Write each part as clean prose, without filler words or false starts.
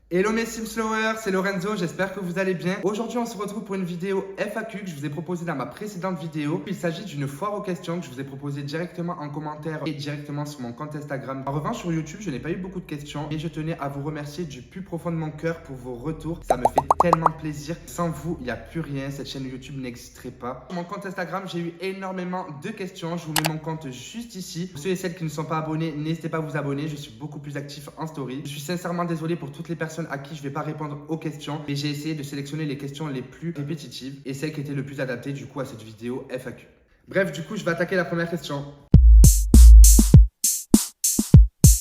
Hello mes Simslowers, c'est Lorenzo, j'espère que vous allez bien. Aujourd'hui on se retrouve pour une vidéo FAQ que je vous ai proposée dans ma précédente vidéo. Il s'agit d'une foire aux questions que je vous ai proposée directement en commentaire et directement sur mon compte Instagram. En revanche sur YouTube je n'ai pas eu beaucoup de questions et je tenais à vous remercier du plus profond de mon cœur pour vos retours. Ça me fait tellement plaisir. Sans vous il n'y a plus rien, cette chaîne YouTube n'existerait pas. Sur mon compte Instagram j'ai eu énormément de questions. Je vous mets mon compte juste ici. Pour ceux et celles qui ne sont pas abonnés, n'hésitez pas à vous abonner. Je suis beaucoup plus actif en story. Je suis sincèrement désolé pour toutes les personnes à qui je ne vais pas répondre aux questions, mais j'ai essayé de sélectionner les questions les plus répétitives et celles qui étaient le plus adaptées du coup à cette vidéo FAQ. Bref, du coup, je vais attaquer la première question.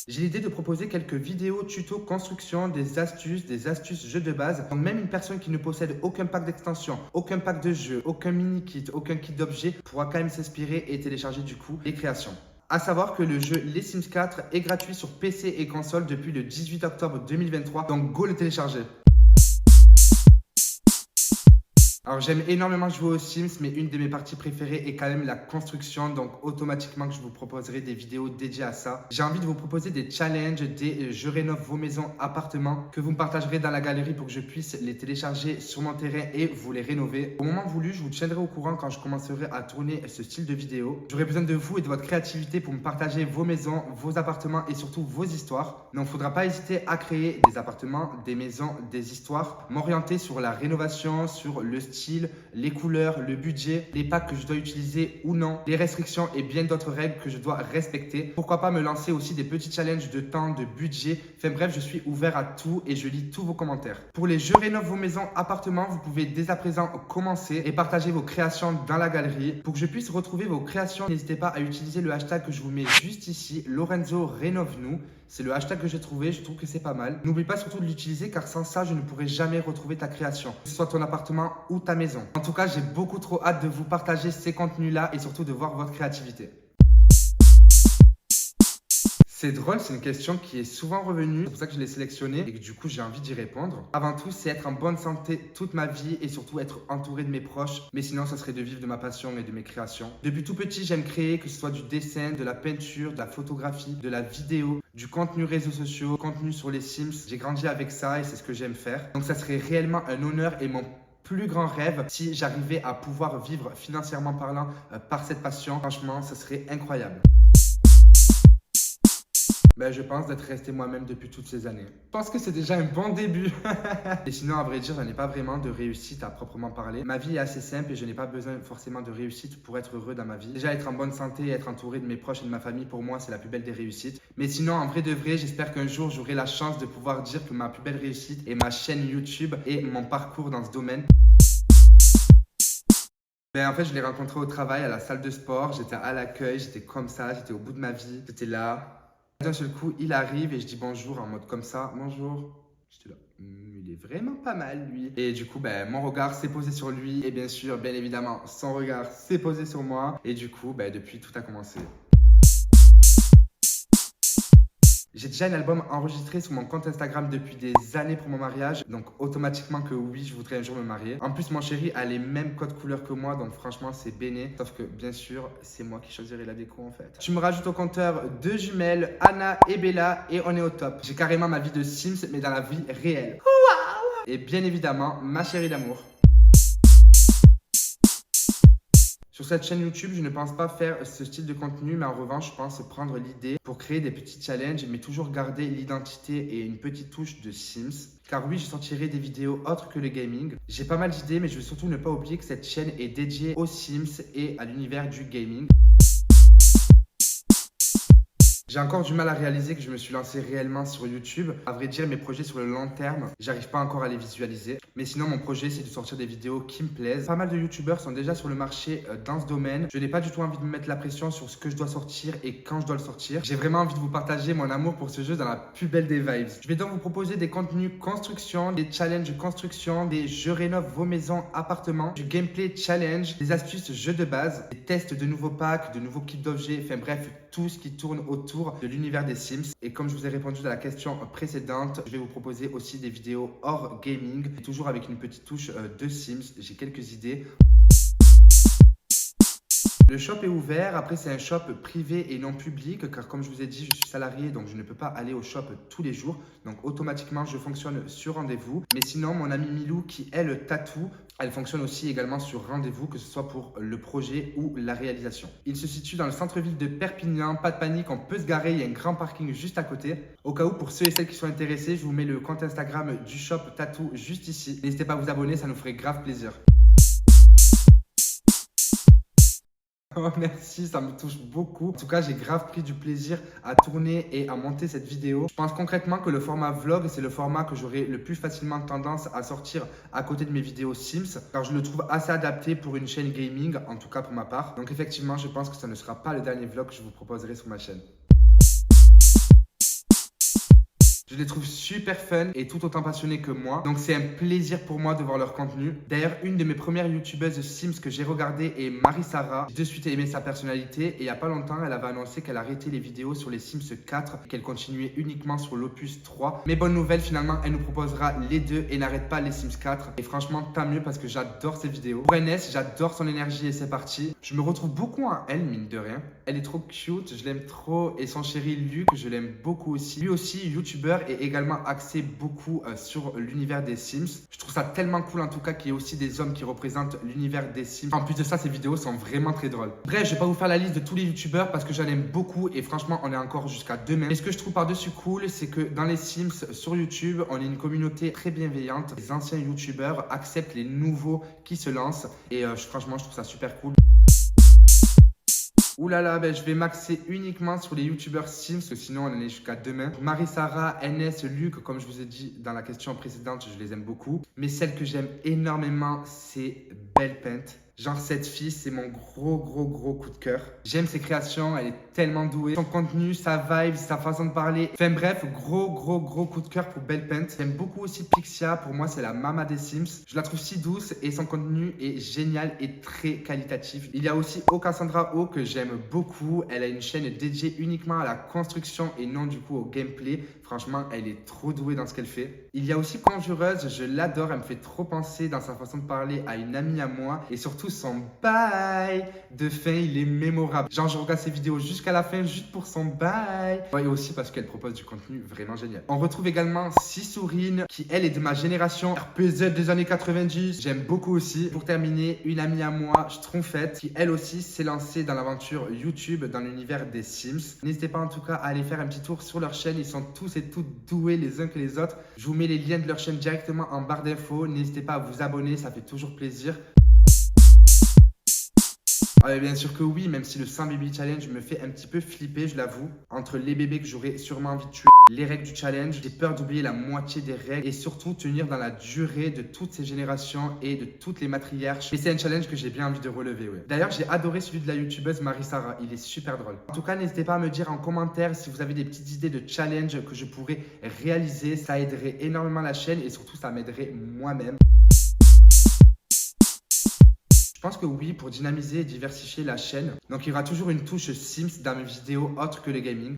J'ai l'idée de proposer quelques vidéos tuto construction, des astuces jeux de base. Donc même une personne qui ne possède aucun pack d'extension, aucun pack de jeu, aucun mini kit, aucun kit d'objets pourra quand même s'inspirer et télécharger du coup les créations. À savoir que le jeu Les Sims 4 est gratuit sur PC et console depuis le 18 octobre 2023, donc go le télécharger. Alors j'aime énormément jouer aux Sims, mais une de mes parties préférées est quand même la construction, donc automatiquement que je vous proposerai des vidéos dédiées à ça. J'ai envie de vous proposer des challenges, des je rénove vos maisons, appartements, que vous me partagerez dans la galerie pour que je puisse les télécharger sur mon terrain et vous les rénover. Au moment voulu, je vous tiendrai au courant quand je commencerai à tourner ce style de vidéo. J'aurai besoin de vous et de votre créativité pour me partager vos maisons, vos appartements et surtout vos histoires. Donc il ne faudra pas hésiter à créer des appartements, des maisons, des histoires, m'orienter sur la rénovation, sur le style, les couleurs, le budget, les packs que je dois utiliser ou non, les restrictions et bien d'autres règles que je dois respecter. Pourquoi pas me lancer aussi des petits challenges de temps, de budget. Enfin bref, je suis ouvert à tout et je lis tous vos commentaires. Pour les jeux rénove vos maisons, appartements, vous pouvez dès à présent commencer et partager vos créations dans la galerie. Pour que je puisse retrouver vos créations, n'hésitez pas à utiliser le hashtag que je vous mets juste ici, Lorenzo rénove nous. C'est le hashtag que j'ai trouvé, je trouve que c'est pas mal. N'oublie pas surtout de l'utiliser car sans ça, je ne pourrai jamais retrouver ta création, que ce soit ton appartement ou ta maison. En tout cas, j'ai beaucoup trop hâte de vous partager ces contenus-là et surtout de voir votre créativité. C'est drôle, c'est une question qui est souvent revenue, c'est pour ça que je l'ai sélectionnée et que du coup j'ai envie d'y répondre. Avant tout, c'est être en bonne santé toute ma vie et surtout être entouré de mes proches, mais sinon ça serait de vivre de ma passion et de mes créations. Depuis tout petit, j'aime créer, que ce soit du dessin, de la peinture, de la photographie, de la vidéo, du contenu réseaux sociaux, contenu sur les Sims. J'ai grandi avec ça et c'est ce que j'aime faire. Donc ça serait réellement un honneur et mon plus grand rêve si j'arrivais à pouvoir vivre financièrement parlant par cette passion. Franchement, ça serait incroyable. Je pense d'être resté moi-même depuis toutes ces années. Je pense que c'est déjà un bon début. Et sinon, à vrai dire, je n'ai pas vraiment de réussite à proprement parler. Ma vie est assez simple et je n'ai pas besoin forcément de réussite pour être heureux dans ma vie. Déjà, être en bonne santé et être entouré de mes proches et de ma famille, pour moi, c'est la plus belle des réussites. Mais sinon, en vrai de vrai, j'espère qu'un jour, j'aurai la chance de pouvoir dire que ma plus belle réussite est ma chaîne YouTube et mon parcours dans ce domaine. En fait, je l'ai rencontré au travail, à la salle de sport. J'étais à l'accueil, j'étais comme ça, j'étais au bout de ma vie. J'étais là. D'un seul coup, il arrive et je dis bonjour en mode comme ça. Bonjour. J'étais là. Il est vraiment pas mal, lui. Et du coup, mon regard s'est posé sur lui. Et bien sûr, bien évidemment, son regard s'est posé sur moi. Et du coup, depuis, tout a commencé. J'ai déjà un album enregistré sur mon compte Instagram depuis des années pour mon mariage. Donc automatiquement que oui, je voudrais un jour me marier. En plus, mon chéri a les mêmes codes couleurs que moi. Donc franchement, c'est béné. Sauf que bien sûr, c'est moi qui choisirai la déco en fait. Tu me rajoutes au compteur deux jumelles, Anna et Bella. Et on est au top. J'ai carrément ma vie de Sims, mais dans la vie réelle. Waouh! Et bien évidemment, ma chérie d'amour. Sur cette chaîne YouTube, je ne pense pas faire ce style de contenu, mais en revanche, je pense prendre l'idée pour créer des petits challenges, mais toujours garder l'identité et une petite touche de Sims. Car oui, je sortirai des vidéos autres que le gaming. J'ai pas mal d'idées, mais je veux surtout ne pas oublier que cette chaîne est dédiée aux Sims et à l'univers du gaming. J'ai encore du mal à réaliser que je me suis lancé réellement sur YouTube. À vrai dire, mes projets sur le long terme, j'arrive pas encore à les visualiser. Mais sinon, mon projet, c'est de sortir des vidéos qui me plaisent. Pas mal de YouTubeurs sont déjà sur le marché dans ce domaine. Je n'ai pas du tout envie de me mettre la pression sur ce que je dois sortir et quand je dois le sortir. J'ai vraiment envie de vous partager mon amour pour ce jeu dans la plus belle des vibes. Je vais donc vous proposer des contenus construction, des challenges construction, des je rénove vos maisons, appartements, du gameplay challenge, des astuces jeux de base, des tests de nouveaux packs, de nouveaux kits d'objets, enfin bref, tout ce qui tourne autour de l'univers des Sims. Et comme je vous ai répondu à la question précédente, je vais vous proposer aussi des vidéos hors gaming, toujours avec une petite touche de Sims. J'ai quelques idées. Le shop est ouvert. Après, c'est un shop privé et non public car comme je vous ai dit, je suis salarié donc je ne peux pas aller au shop tous les jours. Donc automatiquement, je fonctionne sur rendez-vous. Mais sinon, mon amie Milou qui elle tatoue, elle fonctionne aussi également sur rendez-vous, que ce soit pour le projet ou la réalisation. Il se situe dans le centre-ville de Perpignan. Pas de panique, on peut se garer. Il y a un grand parking juste à côté. Au cas où, pour ceux et celles qui sont intéressés, je vous mets le compte Instagram du shop Tattoo juste ici. N'hésitez pas à vous abonner, ça nous ferait grave plaisir. Oh, merci, ça me touche beaucoup. En tout cas, j'ai grave pris du plaisir à tourner et à monter cette vidéo. Je pense concrètement que le format vlog, c'est le format que j'aurai le plus facilement tendance à sortir à côté de mes vidéos Sims, car je le trouve assez adapté pour une chaîne gaming, en tout cas pour ma part. Donc effectivement, je pense que ça ne sera pas le dernier vlog que je vous proposerai sur ma chaîne. Je les trouve super fun et tout autant passionnés que moi. Donc c'est un plaisir pour moi de voir leur contenu. D'ailleurs, une de mes premières youtubeuses Sims que j'ai regardée est Marie-Sara. J'ai de suite aimé sa personnalité et il n'y a pas longtemps, elle avait annoncé qu'elle arrêtait les vidéos sur les Sims 4 et qu'elle continuait uniquement sur l'opus 3. Mais bonne nouvelle, finalement, elle nous proposera les deux et n'arrête pas les Sims 4. Et franchement, tant mieux parce que j'adore ses vidéos. Pour NS, j'adore son énergie et c'est parti. Je me retrouve beaucoup en elle, mine de rien. Elle est trop cute, je l'aime trop. Et son chéri Luc, je l'aime beaucoup aussi. Lui aussi, youtubeur et également axé beaucoup sur l'univers des Sims. Je trouve ça tellement cool en tout cas qu'il y ait aussi des hommes qui représentent l'univers des Sims. En plus de ça, ces vidéos sont vraiment très drôles. Bref, je vais pas vous faire la liste de tous les youtubeurs parce que j'en aime beaucoup et franchement, on est encore jusqu'à demain. Et ce que je trouve par-dessus cool, c'est que dans les Sims sur YouTube, on est une communauté très bienveillante. Les anciens youtubeurs acceptent les nouveaux qui se lancent et franchement, je trouve ça super cool. Ouh là là, ben je vais m'axer uniquement sur les youtubeurs Sims, parce que sinon on en est jusqu'à demain. Marie-Sara, NS, Luc, comme je vous ai dit dans la question précédente, je les aime beaucoup. Mais celle que j'aime énormément, c'est Belpaint. Genre cette fille, c'est mon gros coup de cœur. J'aime ses créations, elle est tellement douée. Son contenu, sa vibe, sa façon de parler. Enfin bref, gros coup de cœur pour Belpaint. J'aime beaucoup aussi Pixia, pour moi c'est la mama des Sims. Je la trouve si douce et son contenu est génial et très qualitatif. Il y a aussi Cassandra O que j'aime beaucoup. Elle a une chaîne dédiée uniquement à la construction et non du coup au gameplay. Franchement, elle est trop douée dans ce qu'elle fait. Il y a aussi Conjureuse, je l'adore, elle me fait trop penser dans sa façon de parler à une amie à moi. Et surtout son bail de fin, il est mémorable. Genre, je regarde ses vidéos jusqu'à la fin juste pour son bail. Ouais, et aussi parce qu'elle propose du contenu vraiment génial. On retrouve également Sissourine, qui elle est de ma génération, RPZ des années 90. J'aime beaucoup aussi. Pour terminer, une amie à moi, Schtroumpfette, qui elle aussi s'est lancée dans l'aventure YouTube, dans l'univers des Sims. N'hésitez pas en tout cas à aller faire un petit tour sur leur chaîne. Ils sont tous et toutes doués les uns que les autres. Je vous mets les liens de leur chaîne directement en barre d'infos. N'hésitez pas à vous abonner, ça fait toujours plaisir. Ah, bien sûr que oui, même si le 100 baby challenge me fait un petit peu flipper, je l'avoue. Entre les bébés que j'aurais sûrement envie de tuer, les règles du challenge, j'ai peur d'oublier la moitié des règles et surtout tenir dans la durée de toutes ces générations et de toutes les matriarches. Et c'est un challenge que j'ai bien envie de relever, ouais. D'ailleurs, j'ai adoré celui de la youtubeuse Marie-Sara, il est super drôle. En tout cas, n'hésitez pas à me dire en commentaire si vous avez des petites idées de challenge que je pourrais réaliser. Ça aiderait énormément la chaîne et surtout, ça m'aiderait moi-même. Je pense que oui, pour dynamiser et diversifier la chaîne. Donc il y aura toujours une touche Sims dans mes vidéos autres que le gaming.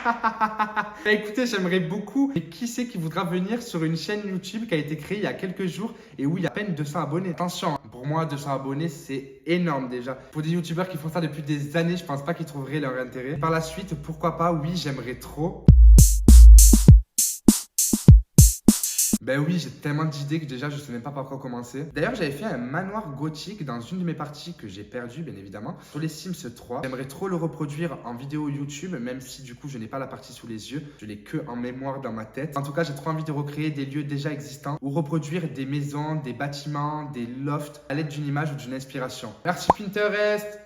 Bah, écoutez, j'aimerais beaucoup. Mais qui c'est qui voudra venir sur une chaîne YouTube qui a été créée il y a quelques jours et où il y a à peine 200 abonnés? Attention, pour moi, 200 abonnés, c'est énorme déjà. Pour des youtubeurs qui font ça depuis des années, je pense pas qu'ils trouveraient leur intérêt. Par la suite, pourquoi pas? Oui, j'aimerais trop. Ben oui, j'ai tellement d'idées que déjà je sais même pas par quoi commencer. D'ailleurs, j'avais fait un manoir gothique dans une de mes parties que j'ai perdu bien évidemment sur les Sims 3. J'aimerais trop le reproduire en vidéo YouTube, même si du coup je n'ai pas la partie sous les yeux. Je l'ai que en mémoire dans ma tête. En tout cas, j'ai trop envie de recréer des lieux déjà existants ou reproduire des maisons, des bâtiments, des lofts à l'aide d'une image ou d'une inspiration. Merci Pinterest!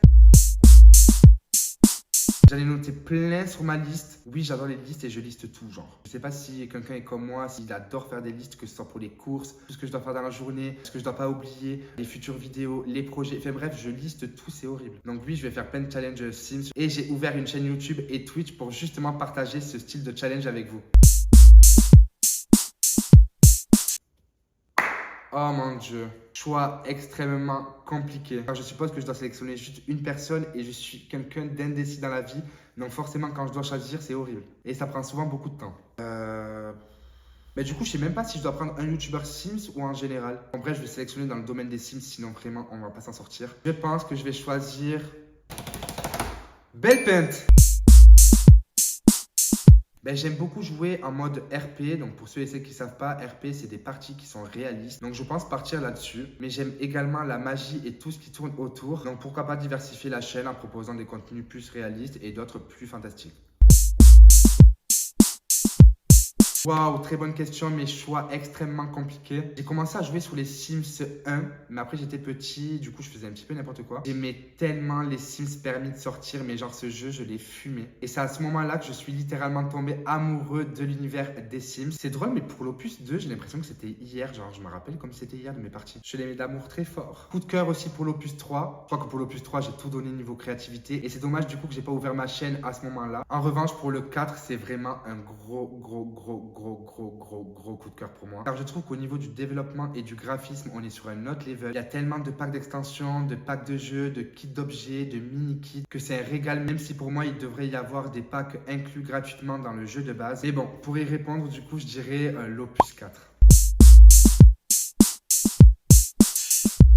J'en ai noté plein sur ma liste. Oui, j'adore les listes et je liste tout, genre. Je sais pas si quelqu'un est comme moi, s'il adore faire des listes, que ce soit pour les courses, tout ce que je dois faire dans la journée, ce que je dois pas oublier, les futures vidéos, les projets. Enfin bref, je liste tout, c'est horrible. Donc oui, je vais faire plein de challenges Sims. Et j'ai ouvert une chaîne YouTube et Twitch pour justement partager ce style de challenge avec vous. Oh mon Dieu, choix extrêmement compliqué. Alors, je suppose que je dois sélectionner juste une personne et je suis quelqu'un d'indécis dans la vie. Donc forcément, quand je dois choisir, c'est horrible. Et ça prend souvent beaucoup de temps. Mais du coup, je sais même pas si je dois prendre un YouTuber Sims ou en général. En vrai, je vais sélectionner dans le domaine des Sims, sinon vraiment, on va pas s'en sortir. Je pense que je vais choisir Bellpaint. Ben, j'aime beaucoup jouer en mode RP, donc pour ceux et celles qui ne savent pas, RP c'est des parties qui sont réalistes, donc je pense partir là-dessus, mais j'aime également la magie et tout ce qui tourne autour, donc pourquoi pas diversifier la chaîne en proposant des contenus plus réalistes et d'autres plus fantastiques. Waouh, très bonne question, mais choix extrêmement compliqués. J'ai commencé à jouer sur les Sims 1, mais après j'étais petit, du coup je faisais un petit peu n'importe quoi. J'aimais tellement les Sims permis de sortir, mais genre ce jeu, je l'ai fumé. Et c'est à ce moment-là que je suis littéralement tombé amoureux de l'univers des Sims. C'est drôle, mais pour l'Opus 2, j'ai l'impression que c'était hier, genre je me rappelle comme c'était hier de mes parties. Je l'aimais d'amour très fort. Coup de cœur aussi pour l'Opus 3. Je crois que pour l'Opus 3, j'ai tout donné niveau créativité, et c'est dommage du coup que j'ai pas ouvert ma chaîne à ce moment-là. En revanche, pour le 4, c'est vraiment un gros coup de cœur pour moi. Car je trouve qu'au niveau du développement et du graphisme, on est sur un autre level. Il y a tellement de packs d'extensions, de packs de jeux, de kits d'objets, de mini-kits, que c'est un régal, même si pour moi, il devrait y avoir des packs inclus gratuitement dans le jeu de base. Mais bon, pour y répondre, du coup, je dirais l'Opus 4.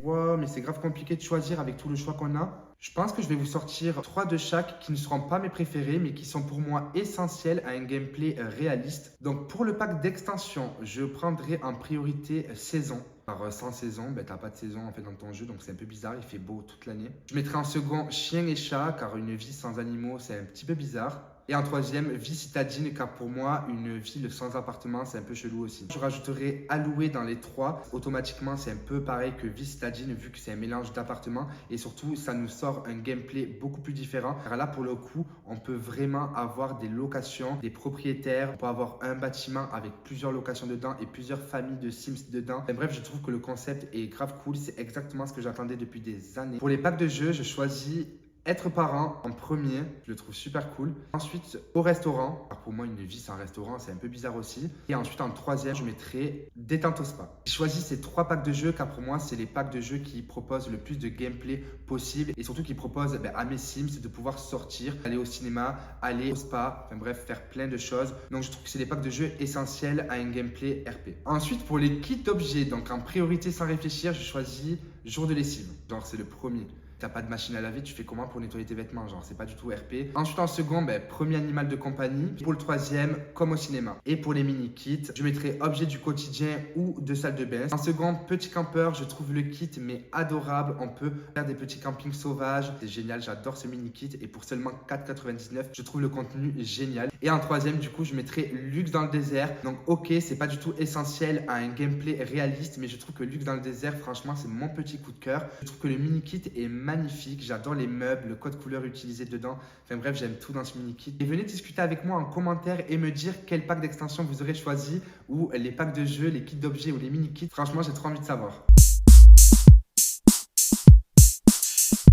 Wow, mais c'est grave compliqué de choisir avec tout le choix qu'on a. Je pense que je vais vous sortir 3 de chaque qui ne seront pas mes préférés, mais qui sont pour moi essentiels à un gameplay réaliste. Donc pour le pack d'extension, je prendrai en priorité saison. Alors sans saison, ben, t'as pas de saison en fait dans ton jeu, donc c'est un peu bizarre, il fait beau toute l'année. Je mettrai en second chien et chat, car une vie sans animaux, c'est un petit peu bizarre. Et en troisième, vie citadine, car pour moi, une ville sans appartement, c'est un peu chelou aussi. Je rajouterai alloué dans les trois. Automatiquement, c'est un peu pareil que vie citadine, vu que c'est un mélange d'appartements. Et surtout, ça nous sort un gameplay beaucoup plus différent. Car là, pour le coup, on peut vraiment avoir des locations, des propriétaires. On peut avoir un bâtiment avec plusieurs locations dedans et plusieurs familles de Sims dedans. Et bref, je trouve que le concept est grave cool. C'est exactement ce que j'attendais depuis des années. Pour les packs de jeux, je choisis être parent en premier, je le trouve super cool. Ensuite, au restaurant. Alors pour moi, une vie sans restaurant, c'est un peu bizarre aussi. Et ensuite, en troisième, je mettrai détente au spa. J'ai choisi ces 3 packs de jeux car pour moi, c'est les packs de jeux qui proposent le plus de gameplay possible et surtout qui proposent à mes Sims de pouvoir sortir, aller au cinéma, aller au spa, enfin bref, faire plein de choses. Donc je trouve que c'est des packs de jeux essentiels à un gameplay RP. Ensuite, pour les kits d'objets, donc en priorité sans réfléchir, je choisis jour de lessive. Genre, c'est le premier. T'as pas de machine à laver, tu fais comment pour nettoyer tes vêtements? Genre, c'est pas du tout RP. Ensuite, en second, premier animal de compagnie. Pour le troisième, comme au cinéma. Et pour les mini-kits, je mettrai objet du quotidien ou de salle de bain. En second, petit campeur, je trouve le kit mais adorable. On peut faire des petits campings sauvages. C'est génial, j'adore ce mini-kit. Et pour seulement 4,99 €, je trouve le contenu génial. Et en troisième, du coup, je mettrai luxe dans le désert. Donc, ok, c'est pas du tout essentiel à un gameplay réaliste, mais je trouve que luxe dans le désert, franchement, c'est mon petit coup de cœur. Je trouve que le mini-kit est magnifique, j'adore les meubles, le code couleur utilisé dedans, enfin bref, j'aime tout dans ce mini kit. Et venez discuter avec moi en commentaire et me dire quel pack d'extension vous aurez choisi, ou les packs de jeux, les kits d'objets ou les mini kits. Franchement, j'ai trop envie de savoir.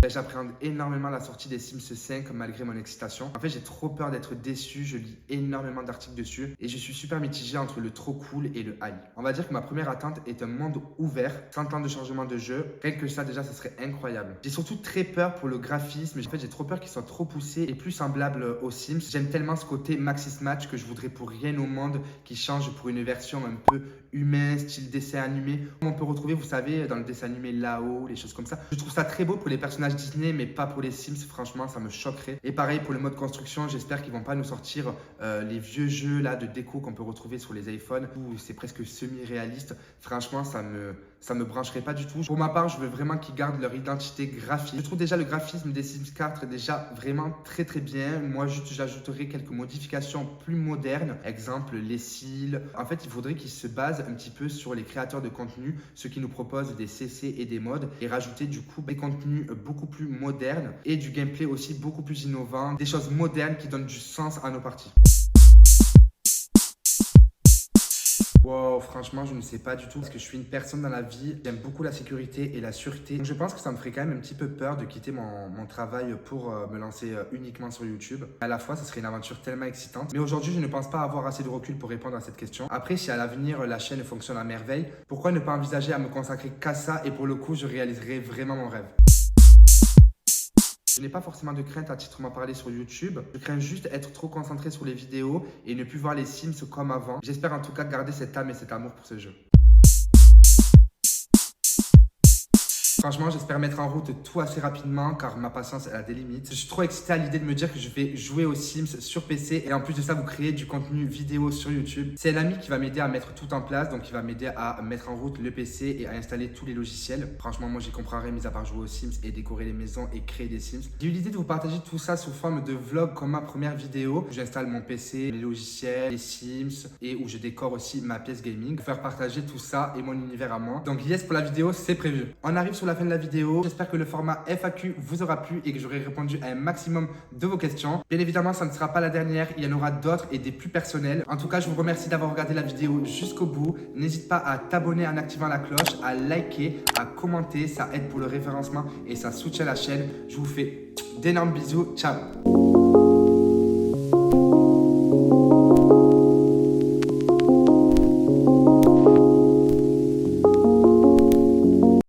J'appréhende énormément la sortie des Sims 5 malgré mon excitation. En fait, j'ai trop peur d'être déçu. Je lis énormément d'articles dessus et je suis super mitigé entre le trop cool et le hype. On va dire que ma première attente est un monde ouvert, sans temps de changement de jeu. Rien que ça, déjà, ça serait incroyable. J'ai surtout très peur pour le graphisme. En fait, j'ai trop peur qu'il soit trop poussé et plus semblable aux Sims. J'aime tellement ce côté Maxis Match que je voudrais pour rien au monde qui change pour une version un peu humain, style dessin animé. Comme on peut retrouver, vous savez, dans le dessin animé là-haut, les choses comme ça. Je trouve ça très beau pour les personnages Disney, mais pas pour les Sims. Franchement, ça me choquerait. Et pareil pour le mode construction, j'espère qu'ils vont pas nous sortir les vieux jeux là de déco qu'on peut retrouver sur les iPhones où c'est presque semi-réaliste. Franchement, ça me brancherait pas du tout. Pour ma part, je veux vraiment qu'ils gardent leur identité graphique. Je trouve déjà le graphisme des Sims 4 déjà vraiment très très bien. Moi, j'ajouterai quelques modifications plus modernes. Exemple, les cils. En fait, il faudrait qu'ils se basent un petit peu sur les créateurs de contenu, ceux qui nous proposent des CC et des mods, et rajouter du coup des contenus beaucoup plus modernes et du gameplay aussi beaucoup plus innovant, des choses modernes qui donnent du sens à nos parties. Wow, franchement, je ne sais pas du tout parce que je suis une personne dans la vie, j'aime beaucoup la sécurité et la sûreté. Donc je pense que ça me ferait quand même un petit peu peur de quitter mon travail pour me lancer uniquement sur YouTube. À la fois, ça serait une aventure tellement excitante. Mais aujourd'hui, je ne pense pas avoir assez de recul pour répondre à cette question. Après, si à l'avenir, la chaîne fonctionne à merveille, pourquoi ne pas envisager à me consacrer qu'à ça et pour le coup, je réaliserai vraiment mon rêve. Je n'ai pas forcément de crainte à titrement parler sur YouTube. Je crains juste être trop concentré sur les vidéos et ne plus voir les Sims comme avant. J'espère en tout cas garder cette âme et cet amour pour ce jeu. Franchement, j'espère mettre en route tout assez rapidement car ma patience elle a des limites. Je suis trop excité à l'idée de me dire que je vais jouer aux Sims sur PC et en plus de ça, vous créer du contenu vidéo sur YouTube. C'est un ami qui va m'aider à mettre tout en place, donc il va m'aider à mettre en route le PC et à installer tous les logiciels. Franchement, moi j'y comprends rien mis à part jouer aux Sims et décorer les maisons et créer des Sims. J'ai eu l'idée de vous partager tout ça sous forme de vlog comme ma première vidéo. J'installe mon PC, les logiciels, les Sims et où je décore aussi ma pièce gaming. Pour faire partager tout ça et mon univers à moi. Donc yes, pour la vidéo, c'est prévu. On arrive sur la fin de la vidéo. J'espère que le format FAQ vous aura plu et que j'aurai répondu à un maximum de vos questions. Bien évidemment, ça ne sera pas la dernière. Il y en aura d'autres et des plus personnelles. En tout cas, je vous remercie d'avoir regardé la vidéo jusqu'au bout. N'hésite pas à t'abonner en activant la cloche, à liker, à commenter. Ça aide pour le référencement et ça soutient la chaîne. Je vous fais d'énormes bisous. Ciao!